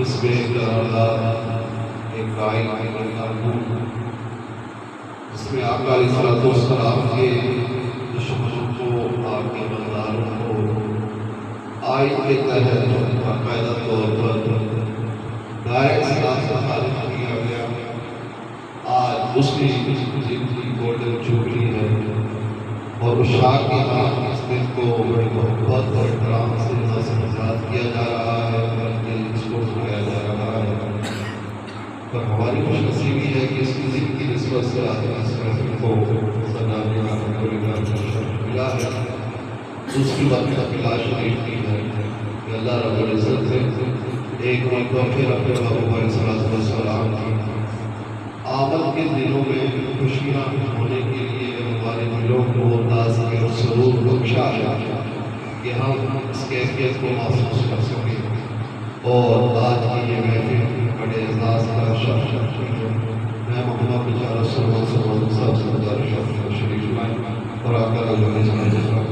اس میں ایک گائے اس میں آقا علیہ السلام کے دشمنوں کو آپ کے مزداروں کو آئین کے تحت باقاعدہ طور پر دائرۂ اسلام سے خارج کیا گیا۔ آج اس کی جن کی گولڈن جوبلی ہے اور اشاق کے بعد اس دن کو بڑی محبت اور احترام سے نظر انداز کیا جا رہا ہے، بلکہ اس کو سنایا جا رہا ہے۔ پر ہماری خوش نصیبی ہے کہ اس کی ذکر کی نسبت سے آج اس محفل کو سجانے کا ملا ہے۔ دوسری بات قبلہ شریف کی ہے کہ اللہ رب العزت نے ایک مرتبہ پھر اپنے محبوب علیہ السلام کی آمد کے دنوں میں خوشیاں ہونے کے لیے ہمارے دلوں کو تازگی اور سرور بخشا ہے کہ ہم اس کیفیت کو محسوس کر سکیں۔ اور آج کی یہ محفل بڑے اعزاز کا شرف میں محمد رسول اللہ صلی اللہ علیہ وسلم شریف لائیں اور آقا علیہ السلام